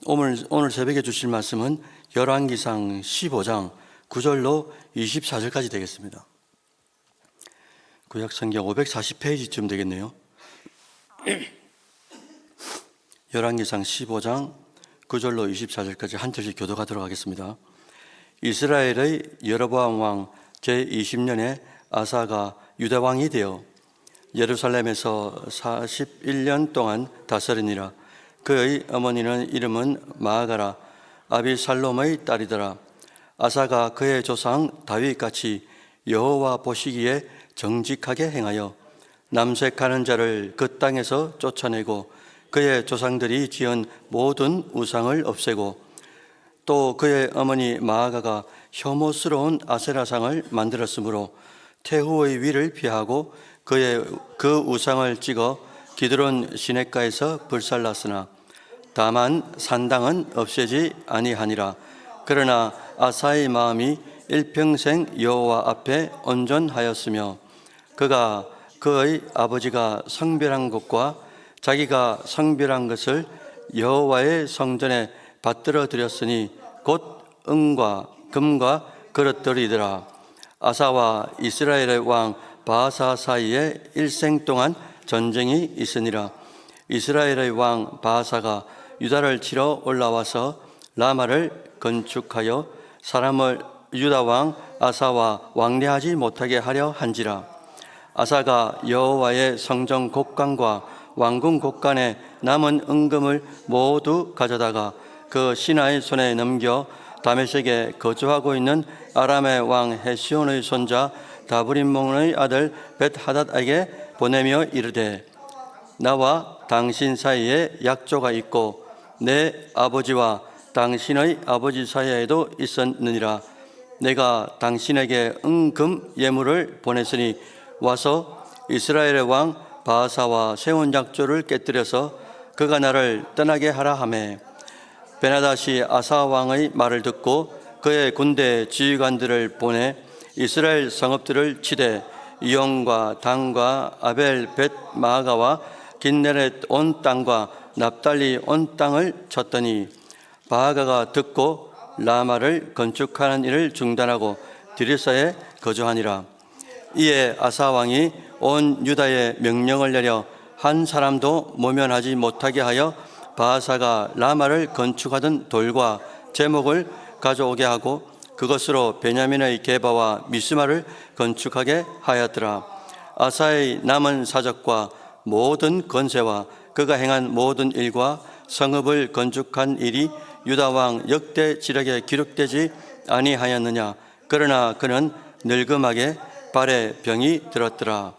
오늘 새벽에 주실 말씀은 열왕기상 15장 9절로 24절까지 되겠습니다. 구약 성경 540페이지쯤 되겠네요. 열왕기상 15장 9절로 24절까지 한 절씩 교독하도록 하겠습니다. 이스라엘의 여로보암 왕 제20년에 아사가 유다 왕이 되어 예루살렘에서 41년 동안 다스리니라. 그의 어머니는 이름은 마아가라 아비살롬의 딸이더라. 아사가 그의 조상 다윗같이 여호와 보시기에 정직하게 행하여 남색하는 자를 그 땅에서 쫓아내고 그의 조상들이 지은 모든 우상을 없애고 또 그의 어머니 마아가가 혐오스러운 아세라상을 만들었으므로 태후의 위를 피하고 그 우상을 찍어 기드론 시냇가에서 불살랐으나 다만 산당은 없애지 아니하니라. 그러나 아사의 마음이 일평생 여호와 앞에 온전하였으며 그가 그의 아버지가 성별한 것과 자기가 성별한 것을 여호와의 성전에 받들어 드렸으니 곧 은과 금과 그릇들이더라. 아사와 이스라엘의 왕 바아사 사이에 일생 동안 전쟁이 있으니라. 이스라엘의 왕 바아사가 유다를 치러 올라와서 라마를 건축하여 사람을 유다 왕 아사와 왕래하지 못하게 하려 한지라. 아사가 여호와의 성전 곡간과 왕궁 곡간에 남은 은금을 모두 가져다가 그 신하의 손에 넘겨 다메섹에 거주하고 있는 아람의 왕 헤시온의 손자 다브림몬의 아들 벳하닷에게 보내며 이르되 나와 당신 사이에 약조가 있고 내 아버지와 당신의 아버지 사이에도 있었느니라. 내가 당신에게 은금 예물을 보냈으니 와서 이스라엘의 왕 바아사와 세운 약조를 깨뜨려서 그가 나를 떠나게 하라 하매 베나닷이 아사 왕의 말을 듣고 그의 군대 지휘관들을 보내 이스라엘 성읍들을 치되 이용과 단과 아벨 벳 마아가와 긴네렛 온 땅과 납달리 온 땅을 쳤더니 바아가가 듣고 라마를 건축하는 일을 중단하고 디르사에 거주하니라. 이에 아사 왕이 온 유다에 명령을 내려 한 사람도 모면하지 못하게 하여 바아사가 라마를 건축하던 돌과 제목을 가져오게 하고 그것으로 베냐민의 게바와 미스마를 건축하게 하였더라. 아사의 남은 사적과 모든 건세와 그가 행한 모든 일과 성읍을 건축한 일이 유다 왕 역대 지력에 기록되지 아니하였느냐. 그러나 그는 늙음하게 발에 병이 들었더라.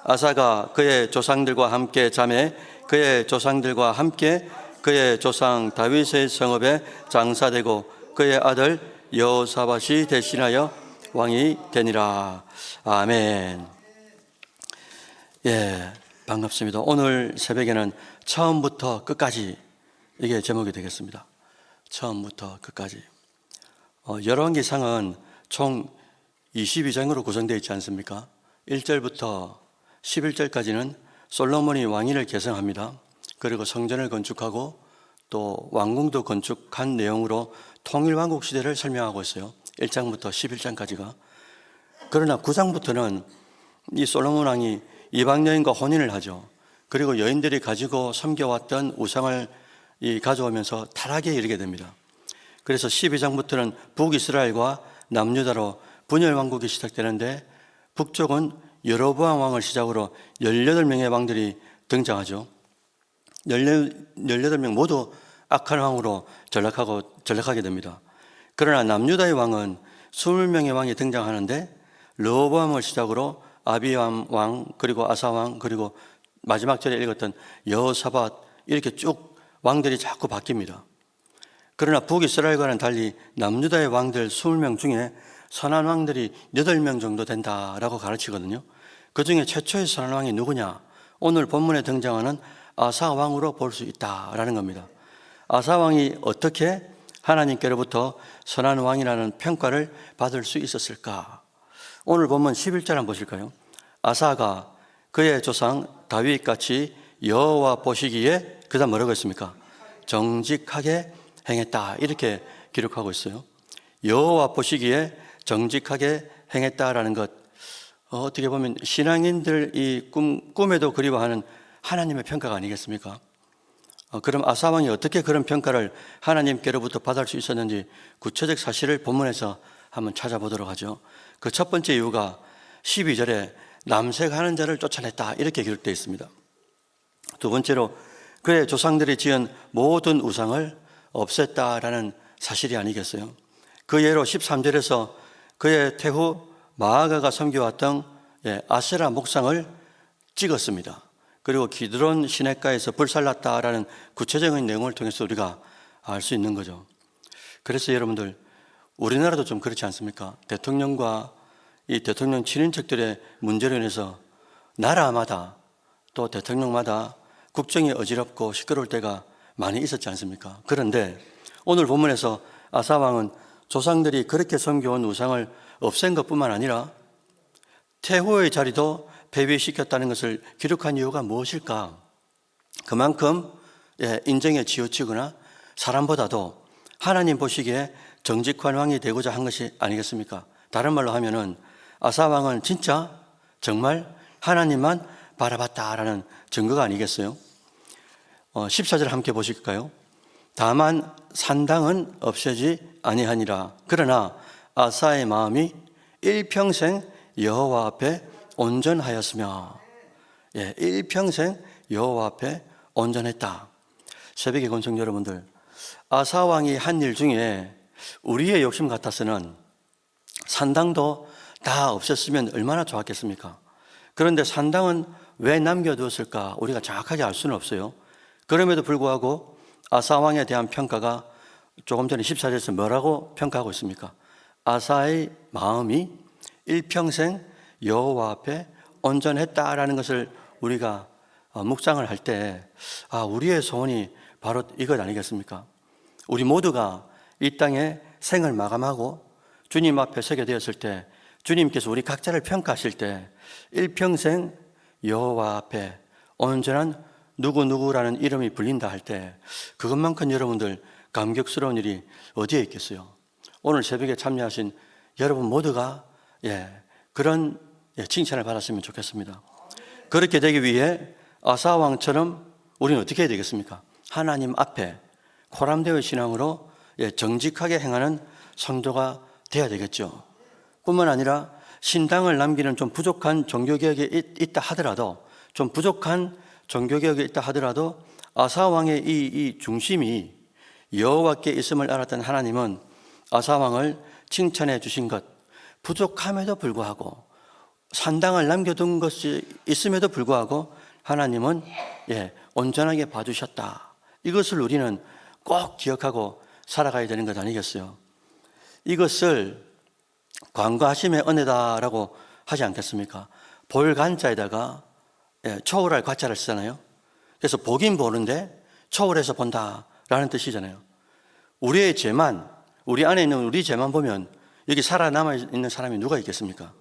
아사가 그의 조상들과 함께 잠에 그의 조상들과 함께 그의 조상 다윗의 성읍에 장사되고 그의 아들 여호사밧이 대신하여 왕이 되니라. 아멘. 예, 반갑습니다. 오늘 새벽에는 처음부터 끝까지 이게 제목이 되겠습니다. 처음부터 끝까지. 열왕기상은 총 22장으로 구성되어 있지 않습니까? 1절부터 11절까지는 솔로몬이 왕위를 계승합니다. 그리고 성전을 건축하고 또 왕궁도 건축한 내용으로 통일왕국 시대를 설명하고 있어요. 1장부터 11장까지가. 그러나 9장부터는 이 솔로몬 왕이 이방 여인과 혼인을 하죠. 그리고 여인들이 가지고 섬겨왔던 우상을 가져오면서 타락에 이르게 됩니다. 그래서 12장부터는 북이스라엘과 남유다로 분열왕국이 시작되는데 북쪽은 여로보암 왕을 시작으로 18명의 왕들이 등장하죠. 18명 모두 악한 왕으로 전락하게 됩니다. 그러나 남유다의 왕은 20명의 왕이 등장하는데 르호보암을 시작으로 아비암 왕, 그리고 아사 왕, 그리고 마지막 절에 읽었던 여호사밧, 이렇게 쭉 왕들이 자꾸 바뀝니다. 그러나 북이스라엘과는 달리 남유다의 왕들 20명 중에 선한 왕들이 8명 정도 된다라고 가르치거든요. 그 중에 최초의 선한 왕이 누구냐? 오늘 본문에 등장하는 아사 왕으로 볼 수 있다라는 겁니다. 아사 왕이 어떻게 하나님께로부터 선한 왕이라는 평가를 받을 수 있었을까? 오늘 본문 11절 한번 보실까요? 아사가 그의 조상 다윗같이 여호와 보시기에 그 다음 뭐라고 했습니까? 정직하게 행했다 이렇게 기록하고 있어요. 여호와 보시기에 정직하게 행했다라는 것, 어떻게 보면 신앙인들 이 꿈에도 그리워하는 하나님의 평가가 아니겠습니까? 그럼 아사 왕이 어떻게 그런 평가를 하나님께로부터 받을 수 있었는지 구체적 사실을 본문에서 한번 찾아보도록 하죠. 그 첫 번째 이유가 12절에 남색하는 자를 쫓아냈다 이렇게 기록되어 있습니다. 두 번째로 그의 조상들이 지은 모든 우상을 없앴다라는 사실이 아니겠어요? 그 예로 13절에서 그의 태후 마아가가 섬겨왔던 아세라 목상을 찍었습니다. 그리고 기드론 시냇가에서 불살랐다라는 구체적인 내용을 통해서 우리가 알 수 있는 거죠. 그래서 여러분들, 우리나라도 좀 그렇지 않습니까? 대통령과 이 대통령 친인척들의 문제로 인해서 나라마다 또 대통령마다 국정이 어지럽고 시끄러울 때가 많이 있었지 않습니까? 그런데 오늘 본문에서 아사 왕은 조상들이 그렇게 섬겨온 우상을 없앤 것뿐만 아니라 태후의 자리도 폐위시켰다는 것을 기록한 이유가 무엇일까? 그만큼 인정에 치우치거나 사람보다도 하나님 보시기에 정직한 왕이 되고자 한 것이 아니겠습니까? 다른 말로 하면은 아사 왕은 진짜 정말 하나님만 바라봤다라는 증거가 아니겠어요? 14절 함께 보실까요? 다만 산당은 없어지 아니하니라. 그러나 아사의 마음이 일평생 여호와 앞에 온전하였으며, 일평생 여호와 앞에 온전했다. 새벽의 권성 여러분들, 아사 왕이 한 일 중에 우리의 욕심 같아서는 산당도 다 없었으면 얼마나 좋았겠습니까? 그런데 산당은 왜 남겨두었을까? 우리가 정확하게 알 수는 없어요. 그럼에도 불구하고 아사 왕에 대한 평가가 조금 전에 14절에서 뭐라고 평가하고 있습니까? 아사의 마음이 일평생 여호와 앞에 온전했다라는 것을 우리가 묵상을 할 때, 우리의 소원이 바로 이것 아니겠습니까? 우리 모두가 이 땅에 생을 마감하고 주님 앞에 서게 되었을 때, 주님께서 우리 각자를 평가하실 때 일평생 여호와 앞에 온전한 누구누구라는 이름이 불린다 할 때, 그것만큼 여러분들 감격스러운 일이 어디에 있겠어요? 오늘 새벽에 참여하신 여러분 모두가 그런 칭찬을 받았으면 좋겠습니다. 그렇게 되기 위해 아사 왕처럼 우리는 어떻게 해야 되겠습니까? 하나님 앞에 코람데오의 신앙으로 정직하게 행하는 성도가 되어야 되겠죠. 뿐만 아니라 신당을 남기는 좀 부족한 종교개혁이 있다 하더라도, 아사 왕의 이 중심이 여호와께 있음을 알았던 하나님은 아사 왕을 칭찬해 주신 것, 부족함에도 불구하고 산당을 남겨둔 것이 있음에도 불구하고 하나님은 온전하게 봐주셨다. 이것을 우리는 꼭 기억하고 살아가야 되는 것 아니겠어요? 이것을 관과하심의 은혜다라고 하지 않겠습니까? 볼간자에다가 초월할 과자를 쓰잖아요. 그래서 보긴 보는데 초월해서 본다라는 뜻이잖아요. 우리의 죄만, 우리 안에 있는 우리 죄만 보면 여기 살아남아 있는 사람이 누가 있겠습니까?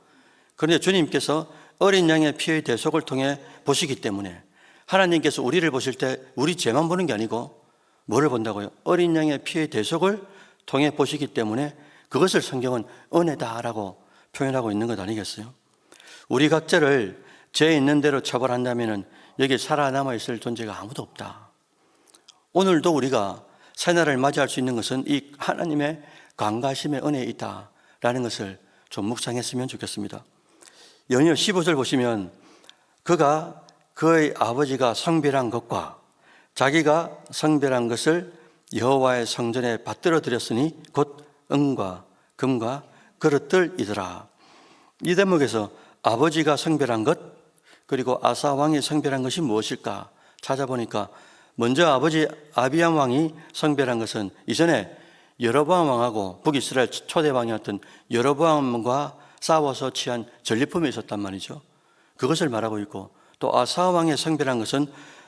그런데 주님께서 어린 양의 피의 대속을 통해 보시기 때문에, 하나님께서 우리를 보실 때 우리 죄만 보는 게 아니고 뭐를 본다고요? 어린 양의 피의 대속을 통해 보시기 때문에 그것을 성경은 은혜다라고 표현하고 있는 것 아니겠어요? 우리 각자를 죄 있는 대로 처벌한다면 여기 살아남아 있을 존재가 아무도 없다. 오늘도 우리가 새날을 맞이할 수 있는 것은 이 하나님의 관가심의 은혜에 있다라는 것을 좀 묵상했으면 좋겠습니다. 연이어 15절 보시면 그가 그의 아버지가 성별한 것과 자기가 성별한 것을 여호와의 성전에 받들어 드렸으니 곧 은과 금과 그릇들이더라. 이 대목에서 아버지가 성별한 것, 그리고 아사 왕이 성별한 것이 무엇일까 찾아보니까, 먼저 아버지 아비암 왕이 성별한 것은 이전에 여로보암 왕하고 북이스라엘 초대 왕이었던 여로보암과 싸워서 취한 전리품이 있었단 말이죠. 그것을 말하고 있고, 또 아사 왕의 성별한 것은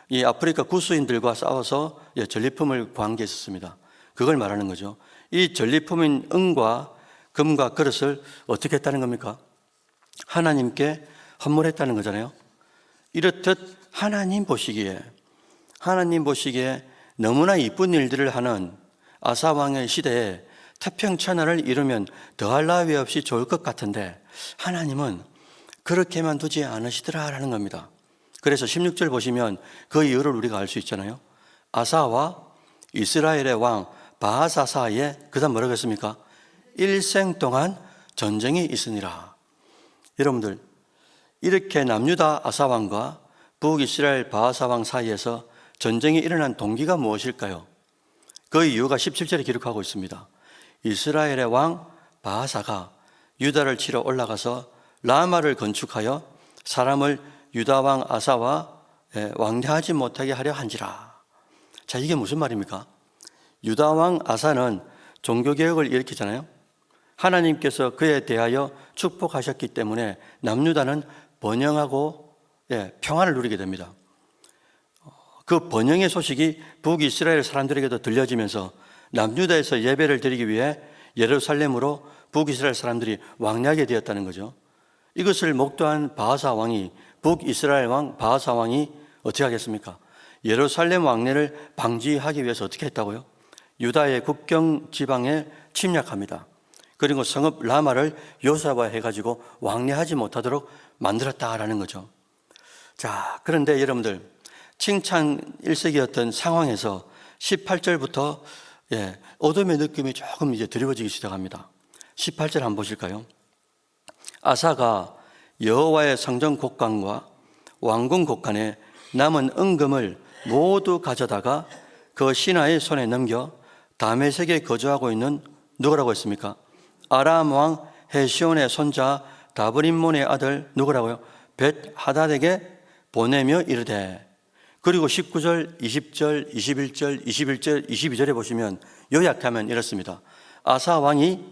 이 아프리카 구스인들과 싸워서 전리품을 구한 게 있었습니다. 그걸 말하는 거죠. 이 전리품인 은과 금과 그릇을 어떻게 했다는 겁니까? 하나님께 헌물했다는 거잖아요. 이렇듯 하나님 보시기에 너무나 이쁜 일들을 하는 아사 왕의 시대에 태평천하를 이루면 더할 나위 없이 좋을 것 같은데 하나님은 그렇게만 두지 않으시더라라는 겁니다. 그래서 16절 보시면 그 이유를 우리가 알 수 있잖아요. 아사와 이스라엘의 왕 바하사 사이에 그 다음 뭐라고 했습니까? 일생 동안 전쟁이 있으니라. 여러분들, 이렇게 남유다 아사 왕과 북이스라엘 바하사 왕 사이에서 전쟁이 일어난 동기가 무엇일까요? 그 이유가 17절에 기록하고 있습니다. 이스라엘의 왕 바하사가 유다를 치러 올라가서 라마를 건축하여 사람을 유다 왕 아사와 왕래하지 못하게 하려 한지라. 자, 이게 무슨 말입니까? 유다 왕 아사는 종교개혁을 일으키잖아요. 하나님께서 그에 대하여 축복하셨기 때문에 남유다는 번영하고 평안을 누리게 됩니다. 그 번영의 소식이 북이스라엘 사람들에게도 들려지면서 남유다에서 예배를 드리기 위해 예루살렘으로 북이스라엘 사람들이 왕래하게 되었다는 거죠. 이것을 목도한 바하사 왕이, 북이스라엘 왕 바하사 왕이 어떻게 하겠습니까? 예루살렘 왕래를 방지하기 위해서 어떻게 했다고요? 유다의 국경 지방에 침략합니다. 그리고 성읍 라마를 요새화해가지고 왕래하지 못하도록 만들었다라는 거죠. 자, 그런데 여러분들, 칭찬 일색이었던 상황에서 18절부터 어둠의 느낌이 조금 이제 드리워지기 시작합니다. 18절 한번 보실까요? 아사가 여호와의 성전 곳간과 왕궁 곳간에 남은 은금을 모두 가져다가 그 신하의 손에 넘겨 다메섹에 거주하고 있는 누구라고 했습니까? 아람 왕 헤시온의 손자 다브림몬의 아들 누구라고요? 벳 하닷에게 보내며 이르되. 그리고 19절, 20절, 21절, 21절, 22절에 보시면 요약하면 이렇습니다. 아사 왕이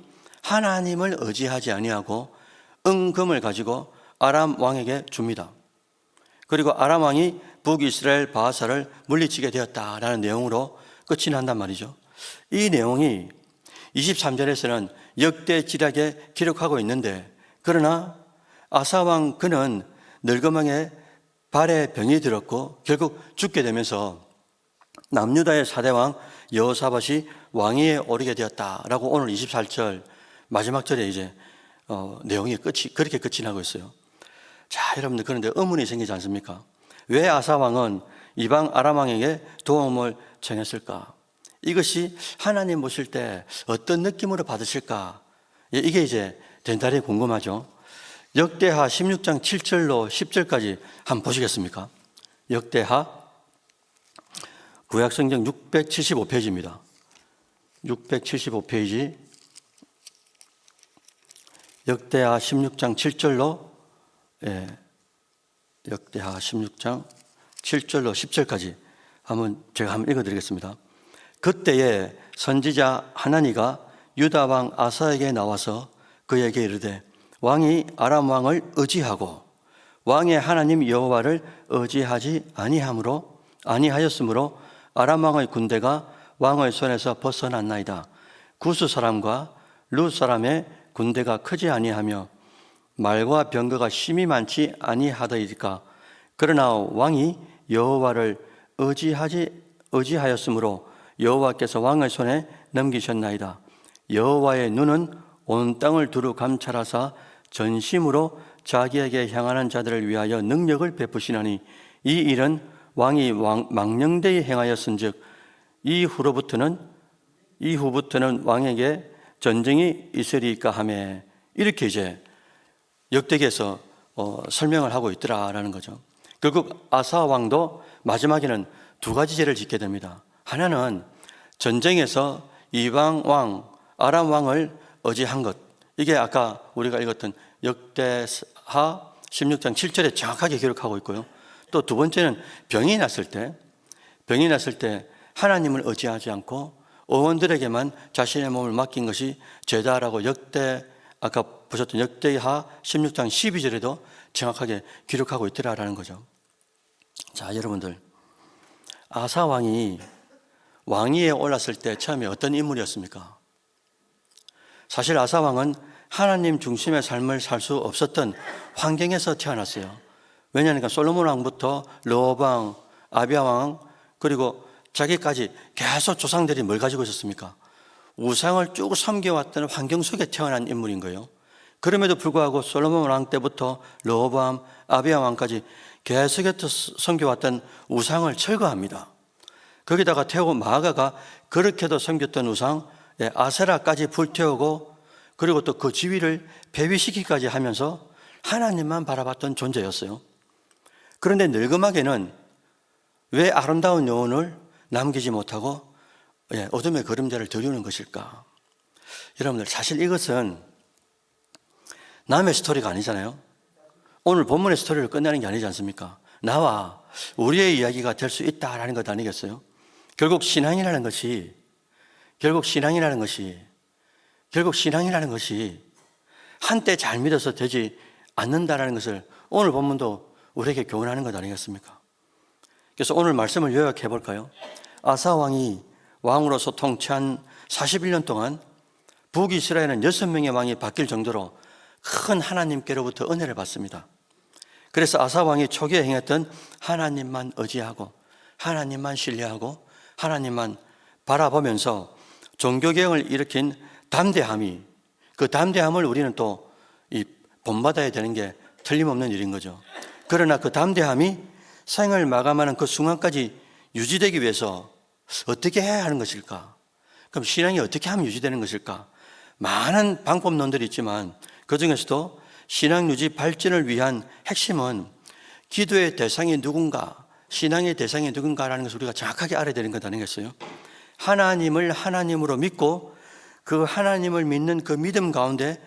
하나님을 의지하지 아니하고 은금을 가지고 아람 왕에게 줍니다. 그리고 아람 왕이 북이스라엘 바하사를 물리치게 되었다라는 내용으로 끝이 난단 말이죠. 이 내용이 23절에서는 역대지략에 기록하고 있는데, 그러나 아사 왕 그는 늙어망에 발에 병이 들었고 결국 죽게 되면서 남유다의 4대 왕 여호사밧이 왕위에 오르게 되었다라고 오늘 24절 마지막 절에 이제 내용이 그렇게 끝이 나고 있어요. 자, 여러분들, 그런데 의문이 생기지 않습니까? 왜 아사 왕은 이방 아람 왕에게 도움을 청했을까? 이것이 하나님 보실 때 어떤 느낌으로 받으실까? 이게 이제 대단히 궁금하죠. 역대하 16장 7절로 10절까지 한번 보시겠습니까? 역대하 구약성경 675페이지입니다. 675페이지 역대하 16장 7절로 역대하 16장 7절로 10절까지 제가 한번 읽어드리겠습니다. 그때에 선지자 하나니가 유다 왕 아사에게 나와서 그에게 이르되 왕이 아람 왕을 의지하고 왕의 하나님 여호와를 의지하지 아니하였으므로 아람 왕의 군대가 왕의 손에서 벗어났나이다. 구스 사람과 루 사람의 군대가 크지 아니하며 말과 병거가 심히 많지 아니하더이까. 그러나 왕이 여호와를 의지하였으므로 여호와께서 왕의 손에 넘기셨나이다. 여호와의 눈은 온 땅을 두루 감찰하사 전심으로 자기에게 향하는 자들을 위하여 능력을 베푸시나니 이 일은 왕이 망령되이 행하였은즉 이후부터는 왕에게 전쟁이 있으리까 하매. 이렇게 이제 역대기에서 설명을 하고 있더라라는 거죠. 결국 아사 왕도 마지막에는 두 가지 죄를 짓게 됩니다. 하나는 전쟁에서 이방 왕 아람 왕을 의지한 것, 이게 아까 우리가 읽었던 역대하 16장 7절에 정확하게 기록하고 있고요. 또 두 번째는 병이 났을 때 하나님을 의지하지 않고 의원들에게만 자신의 몸을 맡긴 것이 죄다라고 아까 보셨던 역대하 16장 12절에도 정확하게 기록하고 있더라라는 거죠. 자, 여러분들, 아사 왕이 왕위에 올랐을 때 처음에 어떤 인물이었습니까? 사실 아사 왕은 하나님 중심의 삶을 살 수 없었던 환경에서 태어났어요. 왜냐하니까 솔로몬 왕부터 르호보암, 아비야 왕, 그리고 자기까지 계속 조상들이 뭘 가지고 있었습니까? 우상을 쭉 섬겨왔던 환경 속에 태어난 인물인 거예요. 그럼에도 불구하고 솔로몬 왕 때부터 르호보암, 아비야 왕까지 계속해서 섬겨왔던 우상을 철거합니다. 거기다가 태우고 마아가가 그렇게도 섬겼던 우상 아세라까지 불태우고, 그리고 또 그 지위를 폐위시키기까지 하면서 하나님만 바라봤던 존재였어요. 그런데 늙음하게는 왜 아름다운 영혼을 남기지 못하고 어둠의 그림자를 드리는 것일까? 여러분들, 사실 이것은 남의 스토리가 아니잖아요. 오늘 본문의 스토리를 끝내는 게 아니지 않습니까? 나와 우리의 이야기가 될 수 있다라는 것 아니겠어요? 결국 신앙이라는 것이 한때 잘 믿어서 되지 않는다라는 것을 오늘 본문도 우리에게 교훈하는 것 아니겠습니까? 그래서 오늘 말씀을 요약해 볼까요? 아사 왕이 왕으로서 통치한 41년 동안 북이스라엘은 6명의 왕이 바뀔 정도로 큰 하나님께로부터 은혜를 받습니다. 그래서 아사 왕이 초기에 행했던 하나님만 의지하고 하나님만 신뢰하고 하나님만 바라보면서 종교개혁을 일으킨 담대함이, 그 담대함을 우리는 또 본받아야 되는 게 틀림없는 일인 거죠. 그러나 그 담대함이 생을 마감하는 그 순간까지 유지되기 위해서 어떻게 해야 하는 것일까? 그럼 신앙이 어떻게 하면 유지되는 것일까? 많은 방법론들이 있지만 그 중에서도 신앙 유지 발전을 위한 핵심은 기도의 대상이 누군가, 신앙의 대상이 누군가라는 것을 우리가 정확하게 알아야 되는 것 아니겠어요? 하나님을 하나님으로 믿고 그 하나님을 믿는 그 믿음 가운데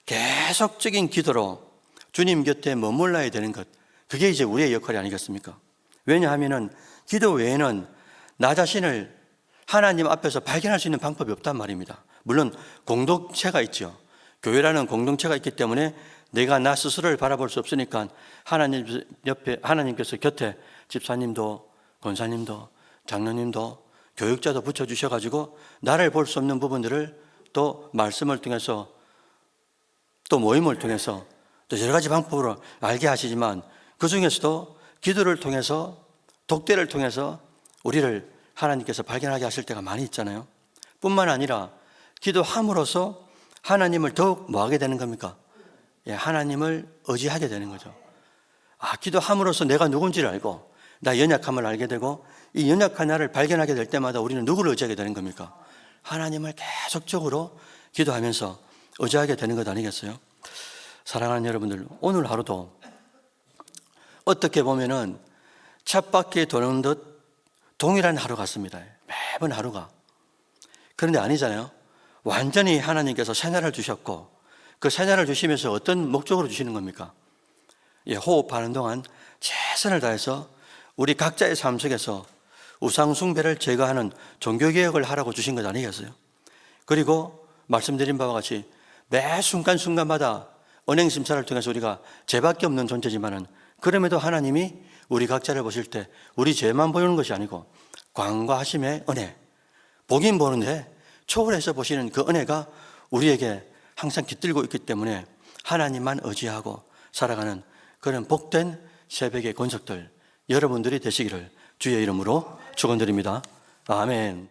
계속적인 기도로 주님 곁에 머물러야 되는 것, 그게 이제 우리의 역할이 아니겠습니까? 왜냐하면 기도 외에는 나 자신을 하나님 앞에서 발견할 수 있는 방법이 없단 말입니다. 물론 공동체가 있죠. 교회라는 공동체가 있기 때문에 내가 나 스스로를 바라볼 수 없으니까 하나님 옆에, 하나님께서 곁에 집사님도 권사님도 장로님도 교육자도 붙여주셔가지고 나를 볼 수 없는 부분들을 또 말씀을 통해서 또 모임을 통해서 또 여러 가지 방법으로 알게 하시지만, 그 중에서도 기도를 통해서, 독대를 통해서 우리를 하나님께서 발견하게 하실 때가 많이 있잖아요. 뿐만 아니라 기도함으로써 하나님을 더욱 뭐 하게 되는 겁니까? 하나님을 의지하게 되는 거죠. 기도함으로써 내가 누군지를 알고 나 연약함을 알게 되고, 이 연약한 나를 발견하게 될 때마다 우리는 누구를 의지하게 되는 겁니까? 하나님을 계속적으로 기도하면서 의지하게 되는 것 아니겠어요? 사랑하는 여러분들, 오늘 하루도 어떻게 보면은 쳇바퀴 도는 듯 동일한 하루 같습니다. 매번 하루가. 그런데 아니잖아요. 완전히 하나님께서 새날을 주셨고, 그 새날을 주시면서 어떤 목적으로 주시는 겁니까? 호흡하는 동안 최선을 다해서 우리 각자의 삶 속에서 우상 숭배를 제거하는 종교개혁을 하라고 주신 것 아니겠어요? 그리고 말씀드린 바와 같이 매 순간순간마다 은행심사를 통해서 우리가 죄밖에 없는 존재지만은, 그럼에도 하나님이 우리 각자를 보실 때 우리 죄만 보이는 것이 아니고 광과하심의 은혜, 보긴 보는데 초월해서 보시는 그 은혜가 우리에게 항상 깃들고 있기 때문에 하나님만 의지하고 살아가는 그런 복된 새벽의 권속들 여러분들이 되시기를 주의 이름으로 축원드립니다. 아멘.